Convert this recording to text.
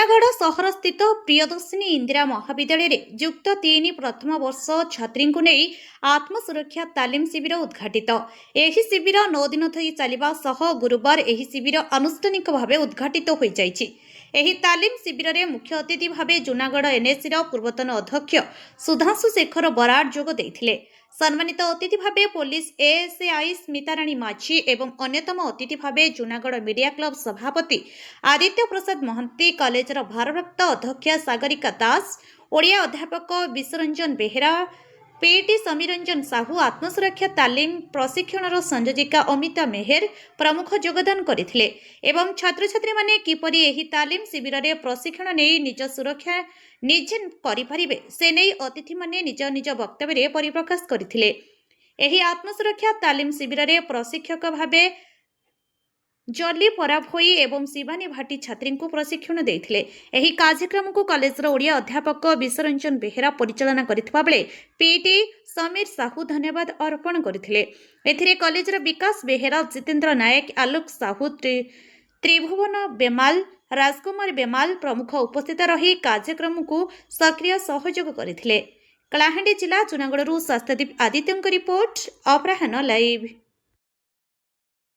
ଜୁନାଗଡ଼ ସହରସ୍ଥିତ ପ୍ରିୟଦର୍ଶିନୀ ଇନ୍ଦିରା ମହାବିଦ୍ୟାଳୟରେ ଯୁକ୍ତ 3 ପ୍ରଥମ ବର୍ଷ ଛାତ୍ରୀଙ୍କୁ ନେଇ ଆତ୍ମସୁରକ୍ଷା ତାଲିମ ଶିବିର ଉଦ୍ଘାଟିତ। ଏହି ଶିବିର 9 ଦିନ ଧରି ଚାଲିବା ସହ ଗୁରୁବାର ଏହି ଶିବିର ଆନୁଷ୍ଠାନିକ ଭାବେ ଉଦ୍ଘାଟିତ ହୋଇଯାଇଛି। ଏହି ତାଲିମ ଶିବିରରେ ମୁଖ୍ୟ ଅତିଥି ଭାବେ ଜୁନାଗଡ଼ ଏନ୍ଏସିର ପୂର୍ବତନ ଅଧ୍ୟକ୍ଷ ସୁଧାଂଶୁ ଶେଖର ବରାଡ଼ ଯୋଗ ଦେଇଥିଲେ। ସମ୍ମାନିତ ଅତିଥି ଭାବେ ପୋଲିସ ଏଏସ୍ଆଇ ସ୍ମିତାରାଣୀ ମାଝୀ ଏବଂ ଅନ୍ୟତମ ଅତିଥି ଭାବେ ଜୁନାଗଡ଼ ମିଡ଼ିଆ କ୍ଲବ ସଭାପତି ଆଦିତ୍ୟ ପ୍ରସାଦ ମହାନ୍ତି, କଲେଜର ଭାରପ୍ରାପ୍ତ ଅଧ୍ୟକ୍ଷା ସାଗରିକା ଦାସ, ଓଡ଼ିଆ ଅଧ୍ୟାପକ ବିଶ୍ୱରଞ୍ଜନ ବେହେରା, ପିଇଟି ସମୀରଞ୍ଜନ ସାହୁ, ଆତ୍ମସୁରକ୍ଷା ତାଲିମ ପ୍ରଶିକ୍ଷଣର ସଂଯୋଜିକା ଅମିତା ମେହେର ପ୍ରମୁଖ ଯୋଗଦାନ କରିଥିଲେ ଏବଂ ଛାତ୍ରଛାତ୍ରୀମାନେ କିପରି ଏହି ତାଲିମ ଶିବିରରେ ପ୍ରଶିକ୍ଷଣ ନେଇ ନିଜ ସୁରକ୍ଷା ନିଜେ କରିପାରିବେ ସେ ନେଇ ଅତିଥିମାନେ ନିଜ ନିଜ ବକ୍ତବ୍ୟରେ ପରିପ୍ରକାଶ କରିଥିଲେ। ଏହି ଆତ୍ମସୁରକ୍ଷା ତାଲିମ ଶିବିରରେ ପ୍ରଶିକ୍ଷକ ଭାବେ ଜଲି ପରାଭୋଇ ଏବଂ ଶିବାନୀ ଭାଟି ଛାତ୍ରୀଙ୍କୁ ପ୍ରଶିକ୍ଷଣ ଦେଇଥିଲେ। ଏହି କାର୍ଯ୍ୟକ୍ରମକୁ କଲେଜର ଓଡ଼ିଆ ଅଧ୍ୟାପକ ବିଶ୍ୱରଞ୍ଜନ ବେହେରା ପରିଚାଳନା କରିଥିବା ବେଳେ ପିଇଟି ସମୀର ସାହୁ ଧନ୍ୟବାଦ ଅର୍ପଣ କରିଥିଲେ। ଏଥିରେ କଲେଜର ବିକାଶ ବେହେରା, ଜିତେନ୍ଦ୍ର ନାୟକ, ଆଲୋକ ସାହୁ, ତ୍ରିଭୁବନ ବେମାଲ, ରାଜକୁମାର ବେମାଲ ପ୍ରମୁଖ ଉପସ୍ଥିତ ରହି କାର୍ଯ୍ୟକ୍ରମକୁ ସକ୍ରିୟ ସହଯୋଗ କରିଥିଲେ। କଳାହାଣ୍ଡି ଜିଲ୍ଲା ଜୁନାଗଡ଼ରୁ ସ୍ୱାସ୍ଥ୍ୟଦୀପ ଆଦିତ୍ୟଙ୍କ ରିପୋର୍ଟ, ଅପରାହ୍ନ ଲାଇଭ୍।